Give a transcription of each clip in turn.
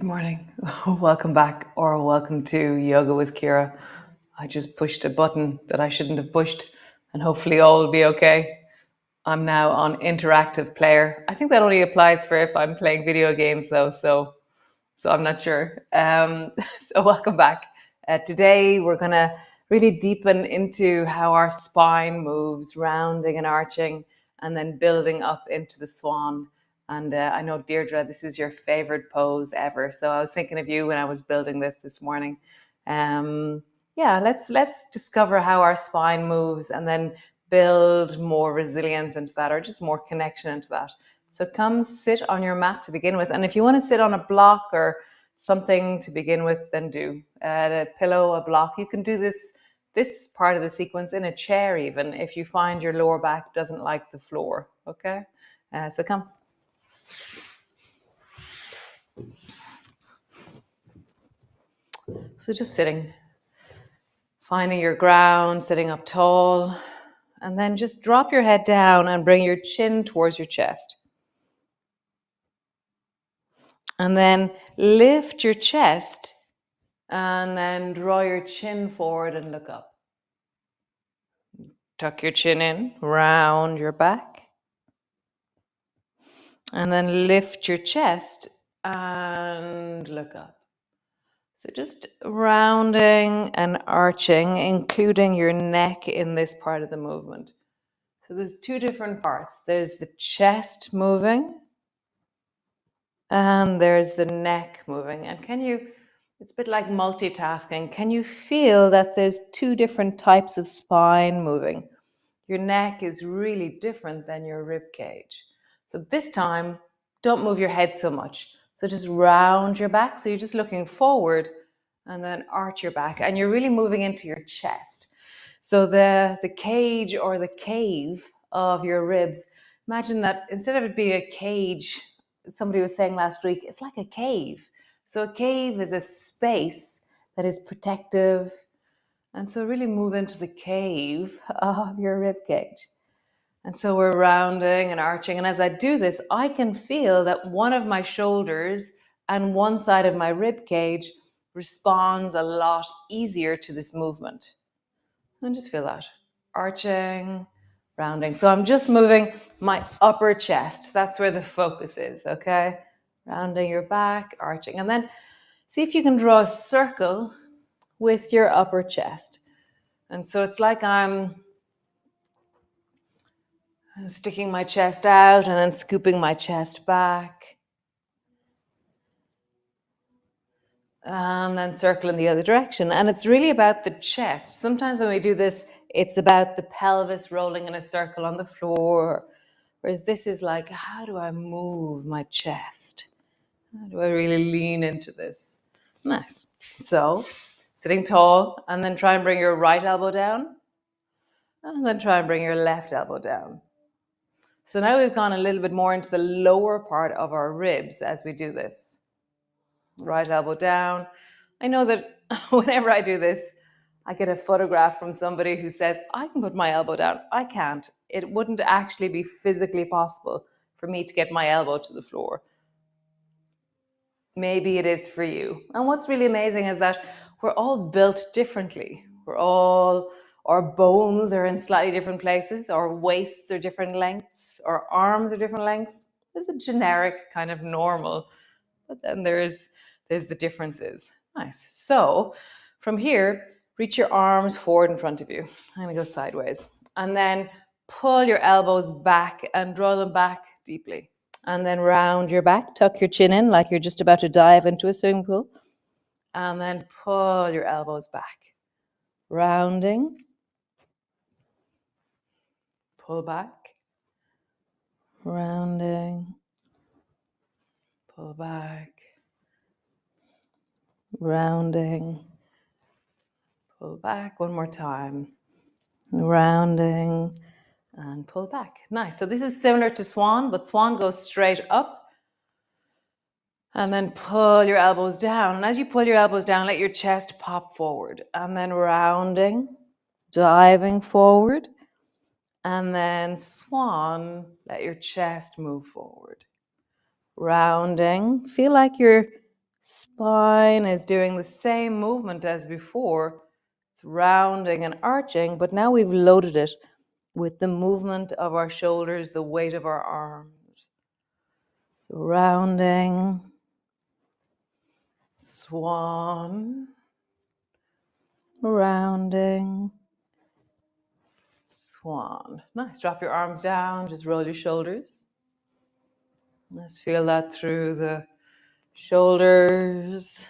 Good morning. Welcome back, or welcome to Yoga with Ciara. I just pushed a button that I shouldn't have pushed, and hopefully all will be okay. I'm now on interactive player. I think that only applies for if I'm playing video games, though, so I'm not sure. So welcome back. Today we're gonna really deepen into how our spine moves, rounding and arching, and then building up into the swan. And I know, Deirdre, this is your favorite pose ever. So I was thinking of you when I was building this morning. Yeah, let's discover how our spine moves, and then build more resilience into that, or just more connection into that. So come sit on your mat to begin with. And if you want to sit on a block or something to begin with, then do. A pillow, a block. You can do this part of the sequence in a chair even, if you find your lower back doesn't like the floor. Okay? So come. So just sitting, finding your ground, sitting up tall, and then just drop your head down and bring your chin towards your chest. And then lift your chest and then draw your chin forward and look up. Tuck your chin in, round your back. And then lift your chest and look up. So just rounding and arching, including your neck in this part of the movement. So there's two different parts. There's the chest moving, and there's the neck moving. And it's a bit like multitasking. Can you feel that there's two different types of spine moving? Your neck is really different than your rib cage. So this time, don't move your head so much. So just round your back. So you're just looking forward, and then arch your back. And you're really moving into your chest. So the cage or the cave of your ribs, imagine that instead of it being a cage, somebody was saying last week, it's like a cave. So a cave is a space that is protective. And so really move into the cave of your rib cage. And so we're rounding and arching. And as I do this, I can feel that one of my shoulders and one side of my rib cage responds a lot easier to this movement. And just feel that. Arching, rounding. So I'm just moving my upper chest. That's where the focus is, okay? Rounding your back, arching. And then see if you can draw a circle with your upper chest. And so it's like I'm sticking my chest out and then scooping my chest back. And then circle in the other direction. And it's really about the chest. Sometimes when we do this, it's about the pelvis rolling in a circle on the floor. Whereas this is like, how do I move my chest? How do I really lean into this? Nice. So, sitting tall, and then try and bring your right elbow down. And then try and bring your left elbow down. So now we've gone a little bit more into the lower part of our ribs as we do this. Right elbow down. I know that whenever I do this, I get a photograph from somebody who says, I can put my elbow down. I can't. It wouldn't actually be physically possible for me to get my elbow to the floor. Maybe it is for you. And what's really amazing is that we're all built differently. Our bones are in slightly different places, our waists are different lengths, our arms are different lengths. There's a generic kind of normal, but then there's the differences. Nice. So from here, reach your arms forward in front of you. I'm gonna go sideways. And then pull your elbows back and draw them back deeply. And then round your back, tuck your chin in like you're just about to dive into a swimming pool. And then pull your elbows back. Rounding. Pull back. Rounding. Pull back. Rounding. Pull back. One more time. Rounding. And pull back. Nice. So this is similar to Swan, but Swan goes straight up. And then pull your elbows down. And as you pull your elbows down, let your chest pop forward. And then rounding, diving forward. And then Swan, let your chest move forward. Rounding. Feel like you're Spine is doing the same movement as before. It's rounding and arching, but now we've loaded it with the movement of our shoulders, the weight of our arms. So rounding, swan, rounding, swan. Nice. Drop your arms down, just roll your shoulders. Let's feel that through the shoulders,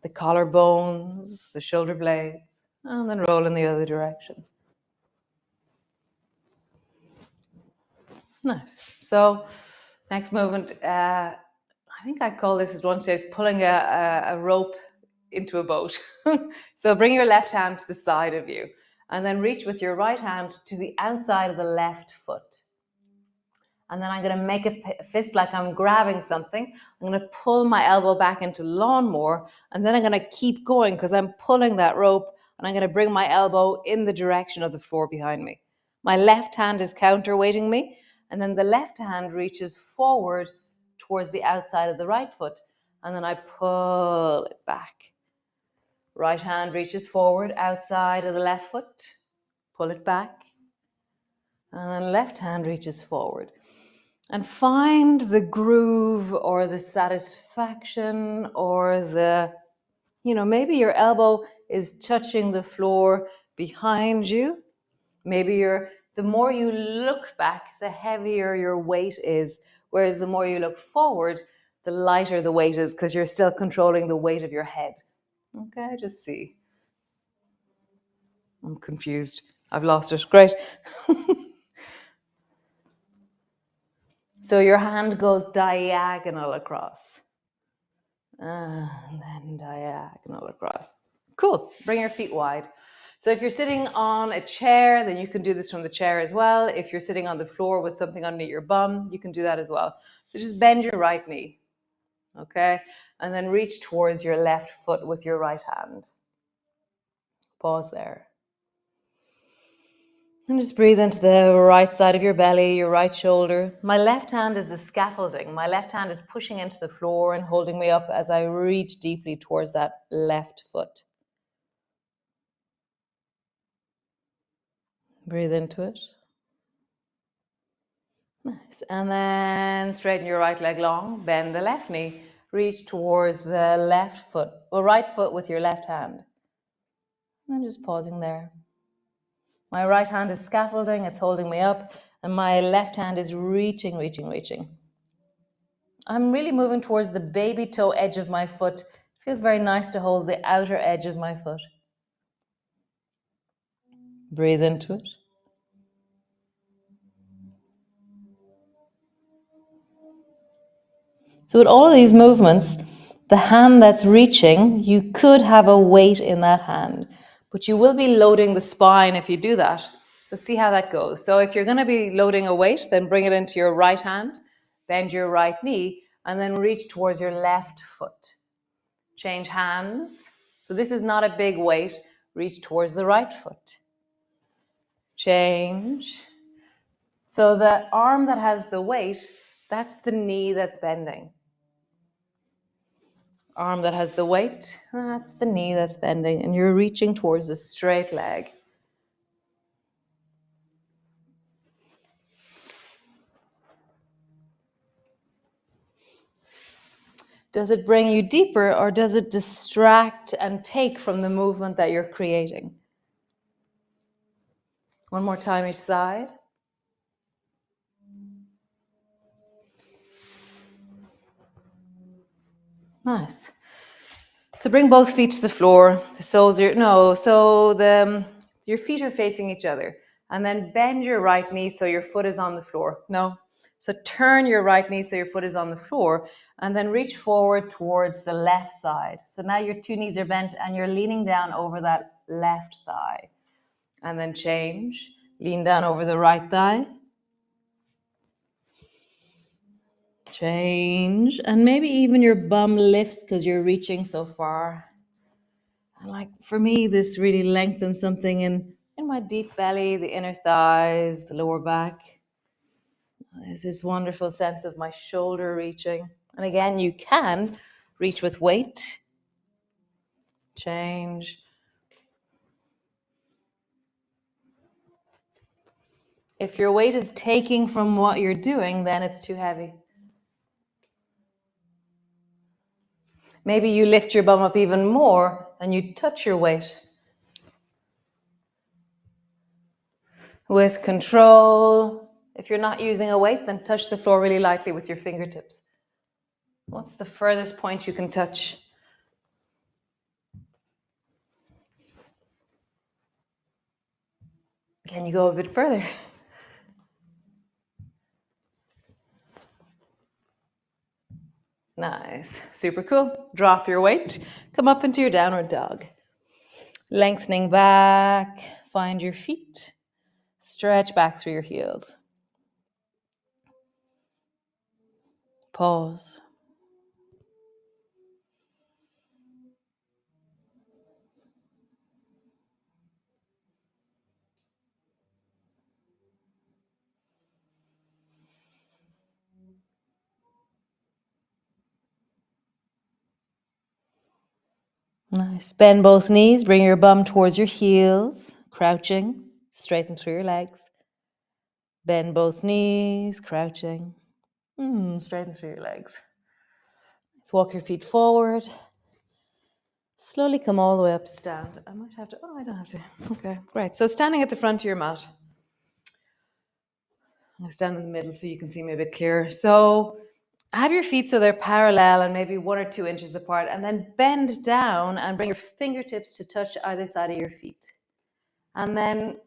the collarbones, the shoulder blades, and then roll in the other direction. Nice. So next movement, I think I call this as one stage pulling a rope into a boat. So bring your left hand to the side of you and then reach with your right hand to the outside of the left foot. And then I'm going to make a fist like I'm grabbing something. I'm going to pull my elbow back into lawnmower, and then I'm going to keep going because I'm pulling that rope, and I'm going to bring my elbow in the direction of the floor behind me. My left hand is counterweighting me, and then the left hand reaches forward towards the outside of the right foot, and then I pull it back. Right hand reaches forward, outside of the left foot, pull it back, and then left hand reaches forward. And find the groove or the satisfaction or the, maybe your elbow is touching the floor behind you. Maybe the more you look back, the heavier your weight is. Whereas the more you look forward, the lighter the weight is because you're still controlling the weight of your head. Okay, just see. I'm confused. I've lost it. Great. So your hand goes diagonal across. And then diagonal across. Cool. Bring your feet wide. So if you're sitting on a chair, then you can do this from the chair as well. If you're sitting on the floor with something underneath your bum, you can do that as well. So just bend your right knee. Okay. And then reach towards your left foot with your right hand. Pause there. And just breathe into the right side of your belly, your right shoulder. My left hand is the scaffolding. My left hand is pushing into the floor and holding me up as I reach deeply towards that left foot. Breathe into it. Nice. And then straighten your right leg long, bend the left knee, reach towards the left foot, or right foot with your left hand. And just pausing there. My right hand is scaffolding, it's holding me up, and my left hand is reaching. I'm really moving towards the baby toe edge of my foot. It feels very nice to hold the outer edge of my foot. Breathe into it. So with all of these movements, the hand that's reaching, you could have a weight in that hand, but you will be loading the spine if you do that. So see how that goes. So if you're going to be loading a weight, then bring it into your right hand, bend your right knee, and then reach towards your left foot. Change hands. So this is not a big weight. Reach towards the right foot. Change. So the arm that has the weight, that's the knee that's bending. Arm that has the weight, that's the knee that's bending, and you're reaching towards the straight leg. Does it bring you deeper, or does it distract and take from the movement that you're creating? One more time each side. Nice. So bring both feet to the floor. The soles your feet are facing each other. And then bend your right knee so your foot is on the floor. No. So turn your right knee so your foot is on the floor, and then reach forward towards the left side. So now your two knees are bent and you're leaning down over that left thigh. And then change. Lean down over the right thigh. Change. And maybe even your bum lifts because you're reaching so far. And like for me, this really lengthens something in my deep belly, the inner thighs, the lower back. There's this wonderful sense of my shoulder reaching. And again, you can Reach with weight. Change. If your weight is taking from what you're doing, then it's too heavy. Maybe you lift your bum up even more and you touch your weight. With control. If you're not using a weight, then touch the floor really lightly with your fingertips. What's the furthest point you can touch? Can you go a bit further? Nice. Super cool. Drop your weight. Come up into your downward dog. Lengthening back. Find your feet. Stretch back through your heels. Pause. Nice. Bend both knees. Bring your bum towards your heels. Crouching. Straighten through your legs. Bend both knees. Crouching. Straighten through your legs. Let's walk your feet forward. Slowly come all the way up to stand. I might have to. Oh, I don't have to. Okay, great. So standing at the front of your mat. I'll stand in the middle so you can see me a bit clearer. So have your feet so they're parallel and maybe 1 or 2 inches apart, and then bend down and bring your fingertips to touch either side of your feet. And then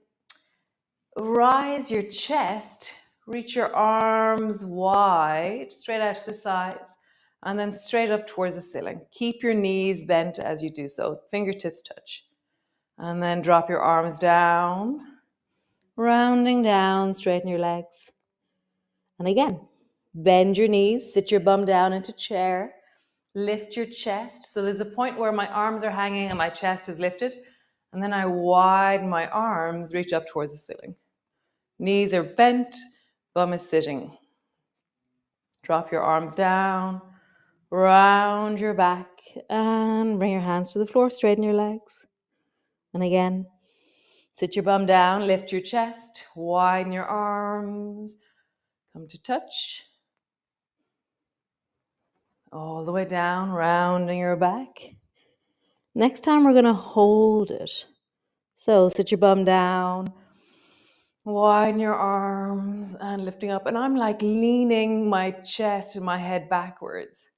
rise your chest, reach your arms wide, straight out to the sides, and then straight up towards the ceiling. Keep your knees bent as you do so, fingertips touch. And then drop your arms down, rounding down, straighten your legs. And again, bend your knees, sit your bum down into chair, lift your chest. So there's a point where my arms are hanging and my chest is lifted. And then I widen my arms, reach up towards the ceiling. Knees are bent, bum is sitting. Drop your arms down, round your back, and bring your hands to the floor, straighten your legs. And again, sit your bum down, lift your chest, widen your arms, come to touch. All the way down, rounding your back. Next time we're going to hold it. So sit your bum down, widen your arms and lifting up. And I'm like leaning my chest and my head backwards.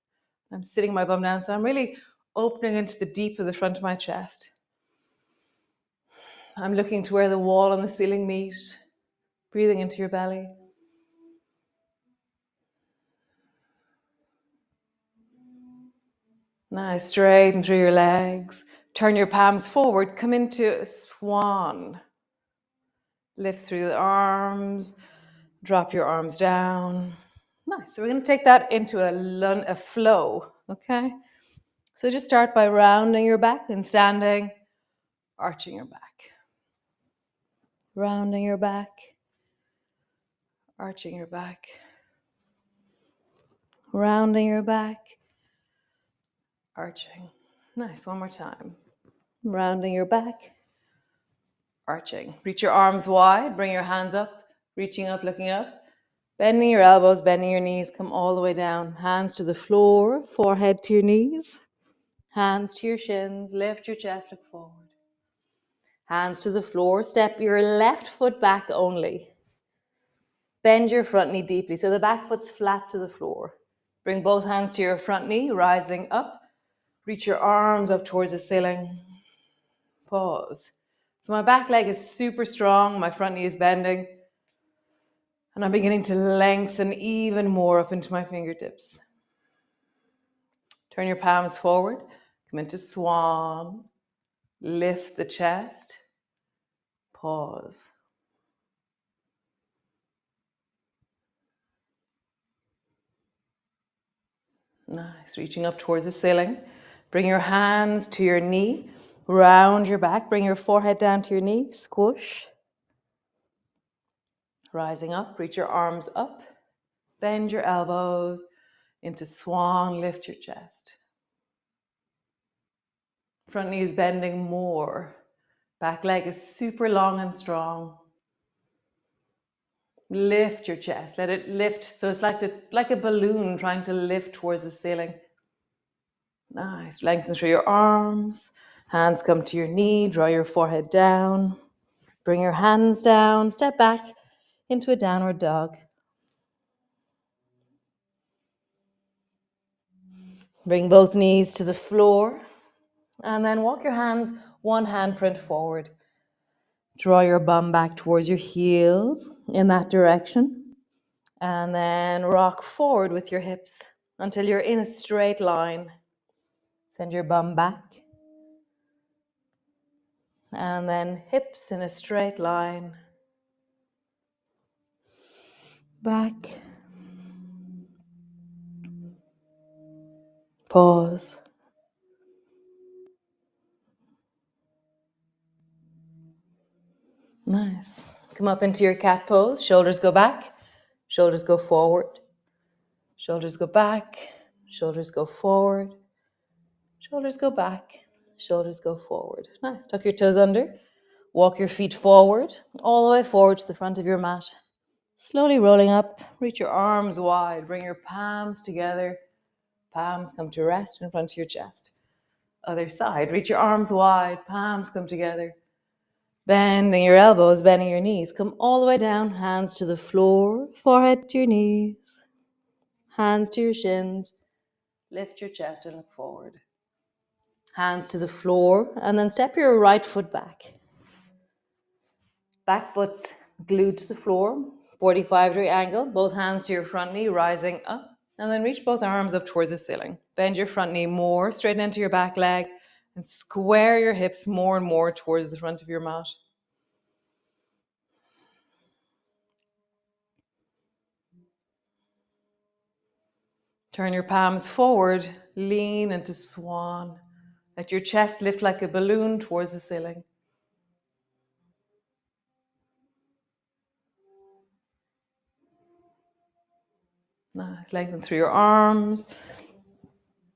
I'm sitting my bum down, so I'm really opening into the deep of the front of my chest. I'm looking to where the wall and the ceiling meet, breathing into your belly. Nice, straighten through your legs. Turn your palms forward, come into a swan. Lift through the arms, drop your arms down. Nice, so we're gonna take that into a flow, okay? So just start by rounding your back and standing, arching your back. Rounding your back, arching your back. Rounding your back, arching. Nice, one more time. Rounding your back, arching. Reach your arms wide, bring your hands up, reaching up, looking up. Bending your elbows, bending your knees, come all the way down. Hands to the floor, forehead to your knees. Hands to your shins, lift your chest, look forward. Hands to the floor, step your left foot back only. Bend your front knee deeply, so the back foot's flat to the floor. Bring both hands to your front knee, rising up. Reach your arms up towards the ceiling. Pause. So my back leg is super strong, my front knee is bending. And I'm beginning to lengthen even more up into my fingertips. Turn your palms forward, come into swan. Lift the chest. Pause. Nice, reaching up towards the ceiling. Bring your hands to your knee. Round your back, bring your forehead down to your knee. Squish. Rising up, reach your arms up. Bend your elbows into swan, lift your chest. Front knee is bending more. Back leg is super long and strong. Lift your chest. Let it lift. So it's like a balloon trying to lift towards the ceiling. Nice. Lengthen through your arms. Hands come to your knee. Draw your forehead down. Bring your hands down. Step back into a downward dog. Bring both knees to the floor. And then walk your hands one handprint forward. Draw your bum back towards your heels in that direction. And then rock forward with your hips until you're in a straight line. Send your bum back. And then hips in a straight line. Back. Pause. Nice. Come up into your cat pose. Shoulders go back. Shoulders go forward. Shoulders go back. Shoulders go forward. Shoulders go back. Shoulders go forward. Nice. Tuck your toes under. Walk your feet forward, all the way forward to the front of your mat. Slowly rolling up. Reach your arms wide. Bring your palms together. Palms come to rest in front of your chest. Other side. Reach your arms wide. Palms come together. Bending your elbows, bending your knees. Come all the way down. Hands to the floor. Forehead to your knees. Hands to your shins. Lift your chest and look forward. Hands to the floor. And then step your right foot back. Back foot's glued to the floor. 45-degree angle. Both hands to your front knee, rising up. And then reach both arms up towards the ceiling. Bend your front knee more. Straighten into your back leg. And square your hips more and more towards the front of your mat. Turn your palms forward, lean into Swan. Let your chest lift like a balloon towards the ceiling. Nice. Lengthen through your arms.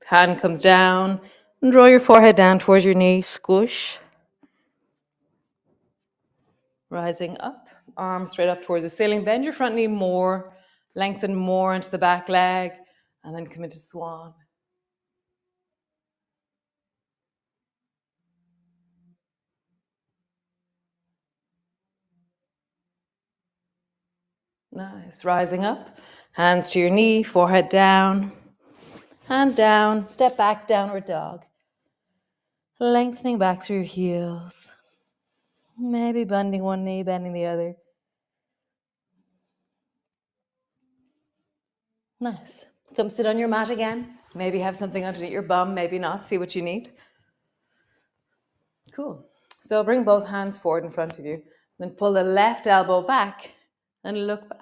Hand comes down. And draw your forehead down towards your knee. Squish. Rising up. Arms straight up towards the ceiling. Bend your front knee more. Lengthen more into the back leg. And then come into Swan. Nice. Rising up. Hands to your knee. Forehead down. Hands down. Step back. Downward dog. Lengthening back through your heels. Maybe bending one knee, bending the other. Nice. Come sit on your mat again. Maybe have something underneath your bum, maybe not. See what you need. Cool. So bring both hands forward in front of you. Then pull the left elbow back and look back.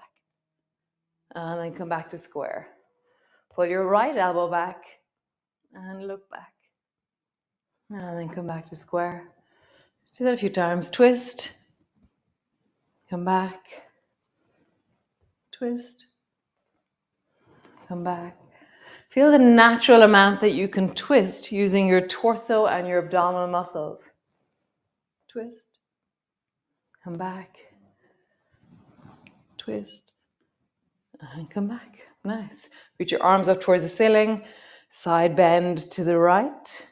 And then come back to square. Pull your right elbow back and look back. And then come back to square. Do that a few times. Twist. Come back. Twist. Come back. Feel the natural amount that you can twist using your torso and your abdominal muscles. Twist. Come back. Twist. And come back. Nice. Reach your arms up towards the ceiling. Side bend to the right.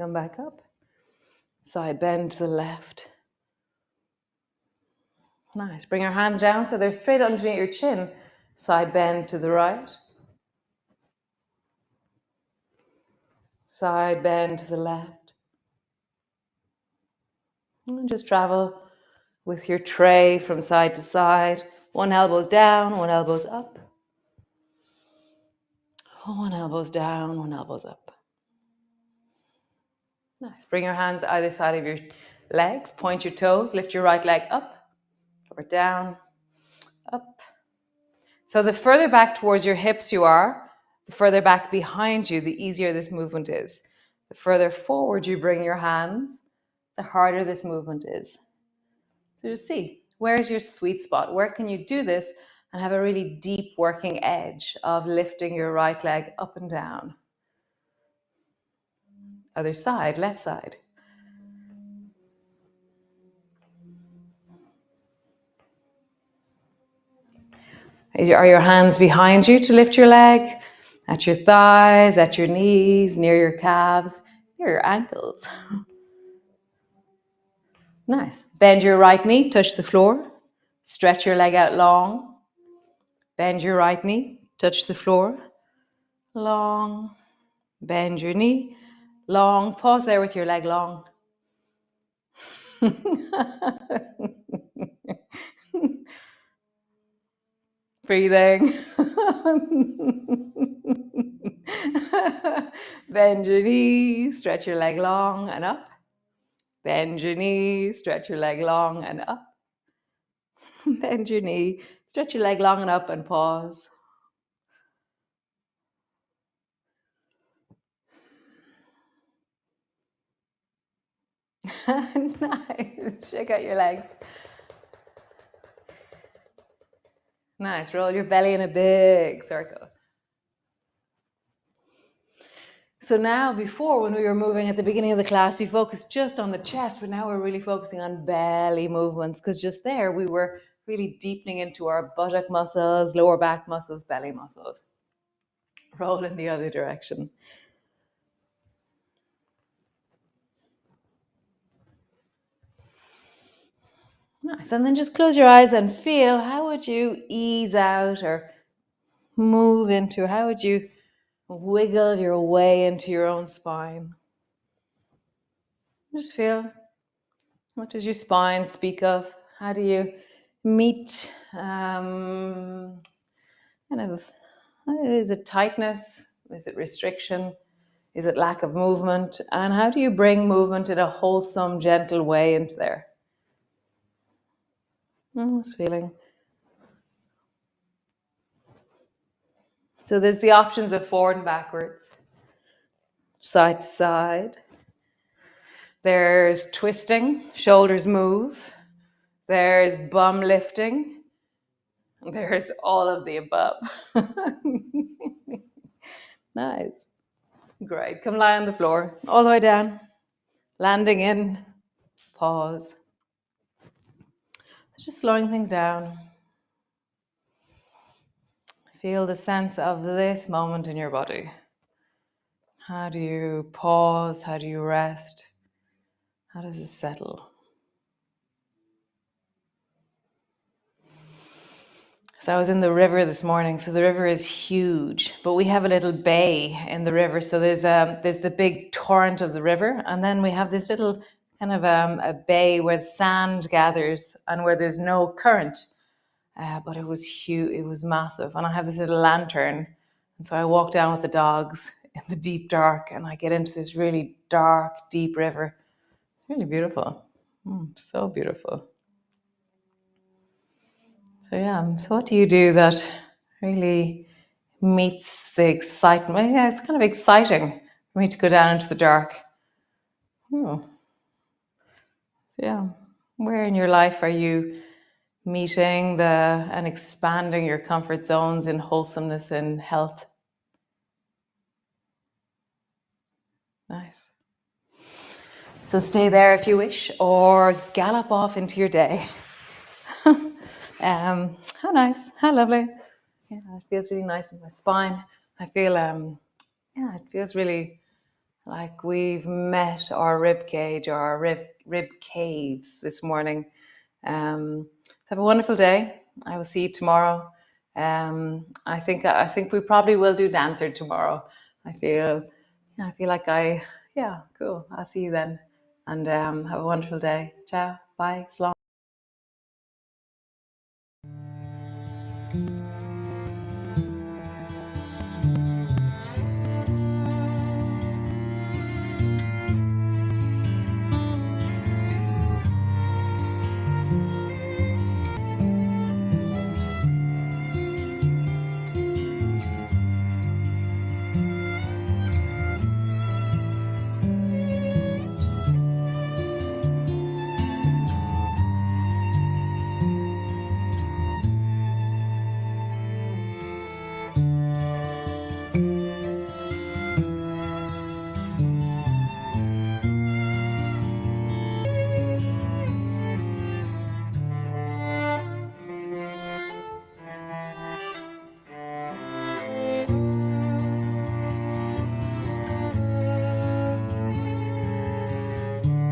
Come back up. Side bend to the left. Nice. Bring your hands down so they're straight underneath your chin. Side bend to the right. Side bend to the left. And just travel with your tray from side to side. One elbow's down, one elbow's up. One elbow's down, one elbow's up. Nice. Bring your hands either side of your legs. Point your toes. Lift your right leg up or down, up. So the further back towards your hips you are, the further back behind you, the easier this movement is. The further forward you bring your hands, the harder this movement is. So just see, where's your sweet spot? Where can you do this and have a really deep working edge of lifting your right leg up and down? Other side, left side. Are your hands behind you to lift your leg? At your thighs, at your knees, near your calves, near your ankles. Nice. Bend your right knee, touch the floor. Stretch your leg out long. Bend your right knee, touch the floor. Long. Bend your knee, long. Pause there with your leg long. Breathing. Bend your knee, stretch your leg long and up. Bend your knee, stretch your leg long and up. Bend your knee, stretch your leg long and up, and pause. Nice. Shake out your legs. Nice. Roll your belly in a big circle. So now, before, when we were moving at the beginning of the class, we focused just on the chest, but now we're really focusing on belly movements, because just there we were really deepening into our buttock muscles, lower back muscles, belly muscles. Roll in the other direction. Nice. And then just close your eyes and feel, how would you ease out or move into, how would you wiggle your way into your own spine? Just feel, what does your spine speak of? How do you meet kind of, is it tightness? Is it restriction? Is it lack of movement? And how do you bring movement in a wholesome, gentle way into there? Just feeling. So there's the options of forward and backwards, side to side. There's twisting, shoulders move. There's bum lifting. There's all of the above. Nice. Great. Come lie on the floor, all the way down. Landing in. Pause. Just slowing things down. Feel the sense of this moment in your body. How do you pause? How do you rest? How does it settle? So I was in the river this morning. So the river is huge, but we have a little bay in the river. So there's the big torrent of the river, and then we have this little kind of a bay where the sand gathers and where there's no current. But it was huge. It was massive, and I have this little lantern, and so I walk down with the dogs in the deep dark, and I get into this really dark, deep river. Really beautiful. So beautiful. So yeah, so what do you do that really meets the excitement? Yeah, it's kind of exciting for me to go down into the dark. Yeah. Where in your life are you meeting and expanding your comfort zones in wholesomeness and health? Nice. So stay there if you wish, or gallop off into your day. How nice, how lovely. Yeah, it feels really nice in my spine. I feel, yeah, it feels really like we've met our rib cage or our rib caves this morning. Have a wonderful day. I will see you tomorrow. I think we probably will do dancer tomorrow. I feel like yeah, cool. I'll see you then, and have a wonderful day. Ciao, bye, slán.